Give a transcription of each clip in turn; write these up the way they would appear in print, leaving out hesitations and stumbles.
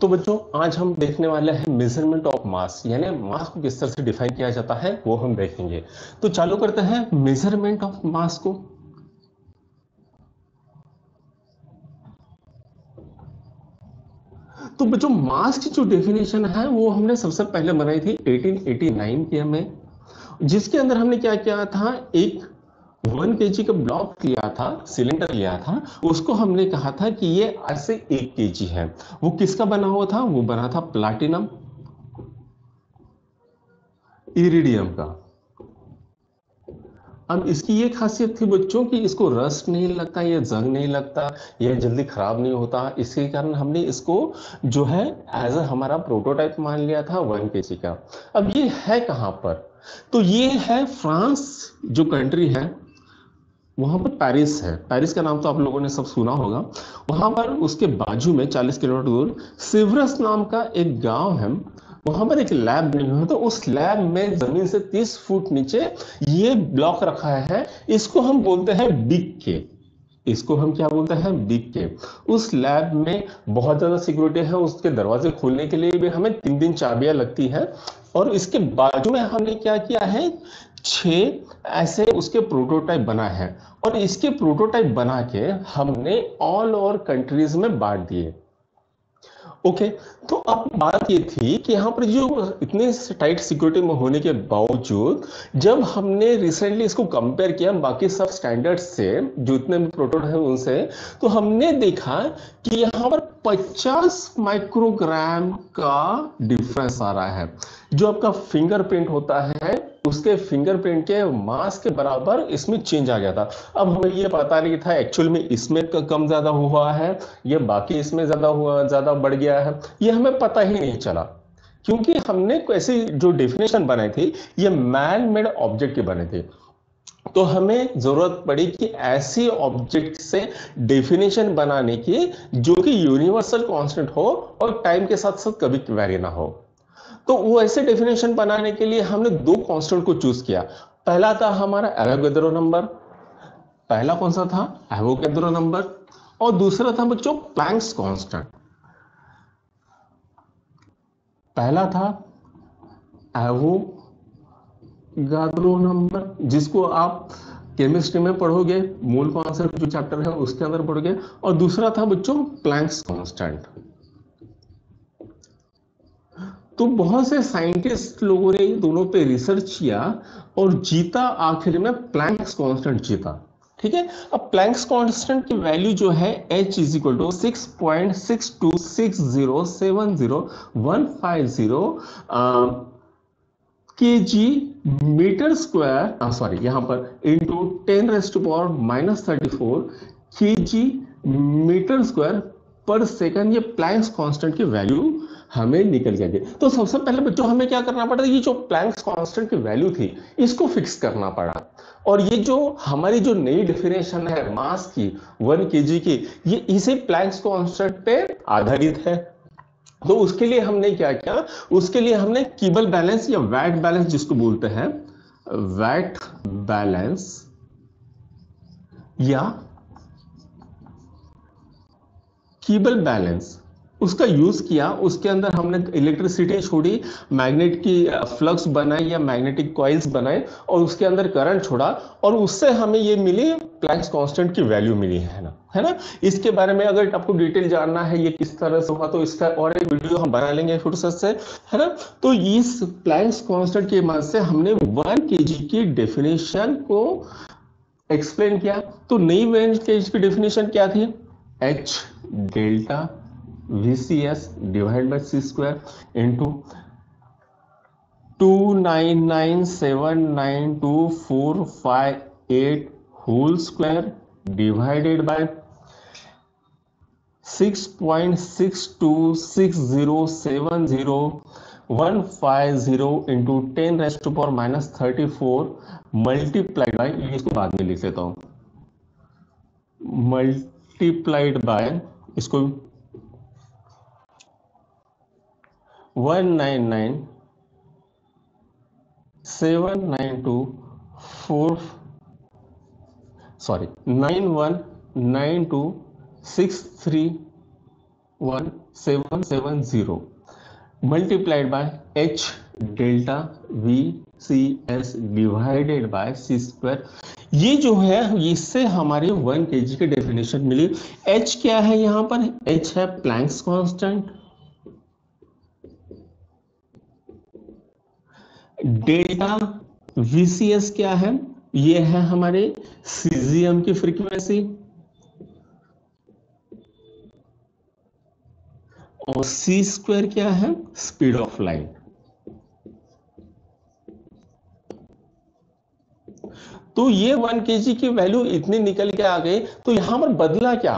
तो बच्चों आज हम देखने वाले हैं मेजरमेंट ऑफ मास, यानी मास को किस तरह से डिफाइन किया जाता है वो हम देखेंगे। तो चालू करते हैं मेजरमेंट ऑफ मास को। तो बच्चों मास की जो डेफिनेशन है वो हमने सबसे पहले बनाई थी 1889 के में, जिसके अंदर हमने क्या किया था, एक 1 kg का ब्लॉक लिया था, सिलेंडर लिया था, उसको हमने कहा था कि ये ऐसे 1 kg है। वो किसका बना हुआ था, वो बना था प्लाटिनम इरिडियम का। अब इसकी ये खासियत थी बच्चों कि इसको रस्ट नहीं लगता, ये जंग नहीं लगता, ये जल्दी खराब नहीं होता। इसके कारण हमने इसको जो है एज अ हमारा प्रोटोटाइप मान लिया था 1 kg का। अब ये है कहाँ पर, तो ये है फ्रांस जो कंट्री है, वहां पर पेरिस है। पेरिस का नाम तो आप लोगों ने सब सुना होगा। वहां पर उसके बाजू में 40 किलोमीटर दूर सिवरस नाम का एक गांव है। वहां पर एक लैब बनी हुई है, तो उस लैब में जमीन से 30 फुट नीचे ये ब्लॉक रखा है। इसको हम बोलते हैं बिग के। इसको हम क्या बोलते हैं, बिग के। उस लैब में बहुत ज्यादा सिक्योरिटी है, उसके दरवाजे खोलने के लिए भी हमें 3 दिन चाबियां लगती है। और इसके बाजू में हमने क्या किया है, 6 ऐसे उसके प्रोटोटाइप बना है। और इसके प्रोटोटाइप बना के हमने ऑल ओवर कंट्रीज में बांट दिए। ओके। तो अब बात ये थी कि यहाँ पर जो इतने टाइट सिक्योरिटी में होने के बावजूद जब हमने रिसेंटली इसको कंपेयर किया बाकी सब स्टैंडर्ड्स से, जो इतने प्रोटोटाइप है उनसे, तो हमने देखा कि यहाँ पर 50 माइक्रोग्राम का डिफरेंस आ रहा है। जो आपका फिंगरप्रिंट होता है उसके फिंगरप्रिंट के मास के बराबर इसमें चेंज आ गया था। अब हमें ये पता नहीं था एक्चुअल में इसमें कम ज्यादा हुआ है या बाकी इसमें ज्यादा हुआ, ज्यादा बढ़ गया है, ये हमें पता ही नहीं चला। क्योंकि हमने ऐसी जो डेफिनेशन बनाई थी ये मैन मेड ऑब्जेक्ट के बने थे। तो हमें जरूरत पड़ी कि ऐसी ऑब्जेक्ट से डेफिनेशन बनाने की जो कि यूनिवर्सल कांस्टेंट हो और टाइम के साथ साथ कभी वैरी ना हो। तो वो ऐसे डेफिनेशन बनाने के लिए हमने 2 कांस्टेंट को चूज किया। पहला था हमारा एवोगैड्रो नंबर। पहला कौन सा था, एवोगैड्रो नंबर। और दूसरा था बच्चों प्लैंक्स कांस्टेंट। पहला था एवोगाद्रो नंबर, जिसको आप केमिस्ट्री में पढ़ोगे, मूल कॉन्सेप्ट जो चैप्टर है उसके अंदर पढ़ोगे। और दूसरा था बच्चों प्लैंक्स कांस्टेंट। तो बहुत से साइंटिस्ट लोगों ने दोनों पे रिसर्च किया और जीता आखिर में प्लैंक्स कांस्टेंट जीता। ठीक है। अब प्लैंक्स कांस्टेंट की वैल्यू जो है h इज इक्वल टू 6.62607150 के जी मीटर स्क्वायर, सॉरी यहां पर इंटू 10⁻⁻34 के जी मीटर स्क्वायर पर सेकंड, ये प्लैंक्स कांस्टेंट की वैल्यू हमें निकल जाएगी। तो सबसे पहले बच्चों हमें क्या करना पड़ा, ये जो प्लैंक्स कांस्टेंट की वैल्यू थी इसको फिक्स करना पड़ा। और ये जो हमारी जो नई डेफिनेशन है मास की 1 kg की, ये इसी प्लैंक्स कांस्टेंट पे आधारित है। तो उसके लिए हमने क्या किया, उसके लिए हमने कीबल बैलेंस या वैट बैलेंस जिसको बोलते हैं, वैट बैलेंस या कीबल बैलेंस, उसका यूज किया। उसके अंदर हमने इलेक्ट्रिसिटी छोड़ी, मैग्नेट की फ्लक्स बनाई या मैग्नेटिक कॉइल्स बनाए और उसके अंदर करंट छोड़ा, और उससे हमें ये मिली प्लैंक्स कांस्टेंट की वैल्यू मिली है ना, है ना। इसके बारे में अगर आपको डिटेल जानना है ये किस तरह से हुआ तो इसका और एक वीडियो हम बना लेंगे फुर्सत से, है ना। तो इस प्लैंक्स कांस्टेंट की मदद से हमने 1 kg की डेफिनेशन को एक्सप्लेन किया। तो नई 1 kg की डेफिनेशन क्या थी, h delta VCS divide by C square into 299792458 whole square divided by 6.626070 into 10⁻⁻34 multiplied by, इसको बाद में लिख लेता हूं, मल्टीप्लाइड बाय इसको 1997924, sorry 919263 1770 multiplied by H delta V C S divided by C square. ये जो है इससे हमारी 1 kg की डेफिनेशन मिली। एच क्या है यहाँ पर? एच है प्लैंक्स कांस्टेंट। डेल्टा वीसीएस क्या है? ये है हमारे सीजियम की फ्रीक्वेंसी। और सी स्क्वायर क्या है? Speed of light. तो ये 1 kg की वैल्यू इतनी निकल के आ गई। तो यहां पर बदला क्या?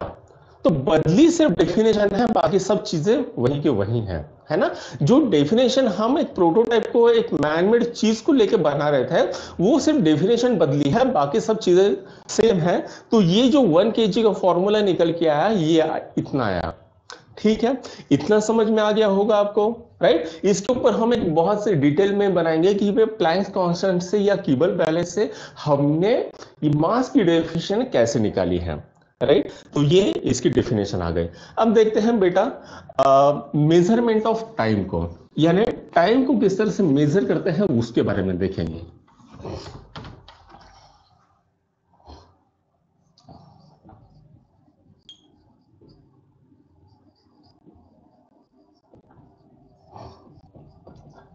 तो बदली सिर्फ डेफिनेशन है, बाकी सब चीजें वही के वही है ना। जो डेफिनेशन हम एक प्रोटोटाइप को, एक मैनमेड चीज को लेके बना रहे थे, वो सिर्फ डेफिनेशन बदली है, बाकी सब चीजें सेम है। तो ये जो 1 kg का फॉर्मूला निकल के आया, ये इतना आया। ठीक है, इतना समझ में आ गया होगा आपको, राइट। इसके ऊपर हम एक बहुत से डिटेल में बनाएंगे कि वे प्लैंक्स कांस्टेंट से या कीबल बैलेंस से हमने मास की डेफिनेशन कैसे निकाली है, राइट। तो ये इसकी डेफिनेशन आ गई। अब देखते हैं बेटा मेजरमेंट ऑफ टाइम को, यानी टाइम को किस तरह से मेजर करते हैं उसके बारे में देखेंगे।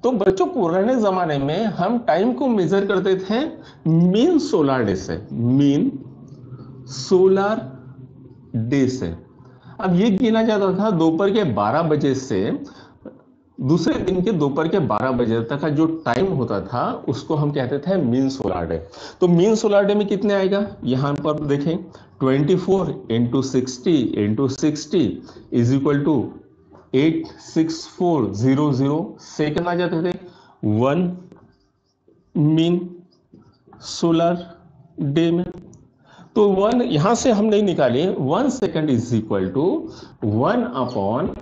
तो बच्चों पुराने जमाने में हम टाइम को मेजर करते थे मीन सोलर डे से, मीन सोलर डे से। अब ये गिना जाता था दोपहर के 12 बजे से दूसरे दिन के दोपहर के 12 बजे तक का जो टाइम होता था उसको हम कहते थे मीन सोलर डे। तो मीन सोलर डे में कितने आएगा? यहां पर देखें 24 into 60 is equal to 86400 second आ जाते थे 1 मीन सोलर डे में। तो 1 यहां से हम नहीं निकाले, 1 second is equal to 1 upon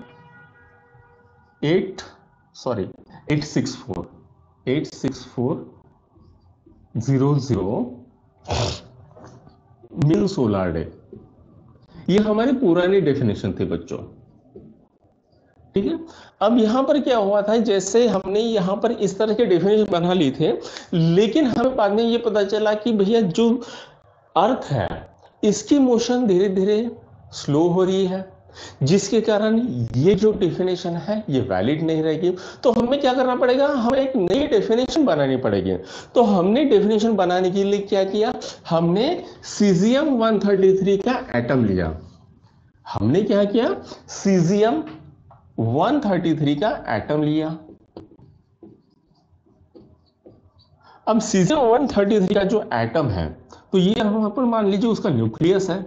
86400 mean solar day. ये हमारी पुरानी डेफिनेशन थी बच्चों, ठीक है। अब यहां पर क्या हुआ था, जैसे हमने यहां पर इस तरह के डेफिनेशन बना ली थे, लेकिन हमें बाद में ये पता चला कि भैया जो अर्थ है इसकी मोशन धीरे धीरे स्लो हो रही है, जिसके कारण ये जो डेफिनेशन है ये वैलिड नहीं रहेगी। तो हमें क्या करना पड़ेगा? हमें एक नई डेफिनेशन बनानी पड़ेगी। तो हमने डेफिनेशन बनाने के लिए क्या किया? हमने सीजियम 133 का एटम लिया। हमने क्या किया? सीजियम 133 का एटम लिया। अब सीजियम 133 का जो एटम है, तो ये यहां पर मान लीजिए उसका न्यूक्लियस है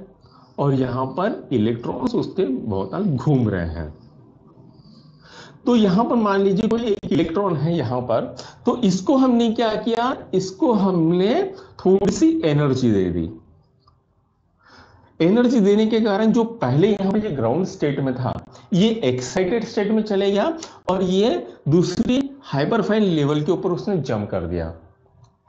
और यहां पर इलेक्ट्रॉन्स उसके बहुत घूम रहे हैं। तो यहां पर मान लीजिए कोई एक इलेक्ट्रॉन है यहां पर, तो इसको हमने क्या किया? इसको हमने थोड़ी सी एनर्जी दे दी। एनर्जी देने के कारण जो पहले यहां पर ये ग्राउंड स्टेट में था, ये एक्साइटेड स्टेट में चले गया और ये दूसरी हाइपरफाइन लेवल के ऊपर उसने जंप कर दिया,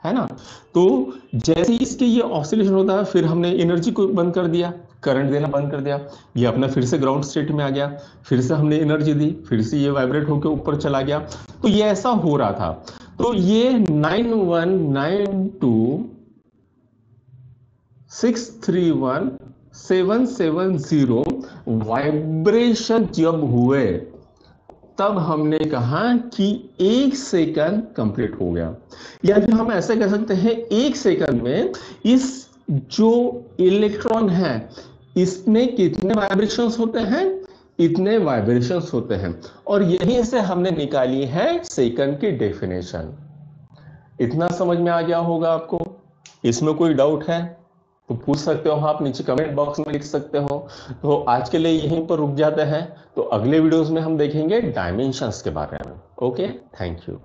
है ना। तो जैसे ही इसके ये ऑसिलेशन होता है, फिर हमने एनर्जी को बंद कर दिया, करंट देना बंद कर दिया, ये अपना फिर से ग्राउंड स्टेट में आ गया, फिर से हमने एनर्जी दी, फिर से ये वाइब्रेट होकर ऊपर चला गया। तो ये ऐसा हो रहा था। तो ये 9192631770 वाइब्रेशन जब हुए, तब हमने कहा कि 1 सेकंड कंप्लीट हो गया। या फिर हम ऐसे कह सकते हैं 1 सेकंड में इस जो इलेक्ट्रॉन है इसमें कितने वाइब्रेशंस होते हैं? इतने वाइब्रेशंस होते हैं। और यहीं से हमने निकाली है सेकंड की डेफिनेशन। इतना समझ में आ गया होगा आपको? इसमें कोई डाउट है तो पूछ सकते हो, आप नीचे कमेंट बॉक्स में लिख सकते हो। तो आज के लिए यहीं पर रुक जाते हैं, तो अगले वीडियोस में हम देखेंगे डायमेंशंस के बारे में। Okay, thank you.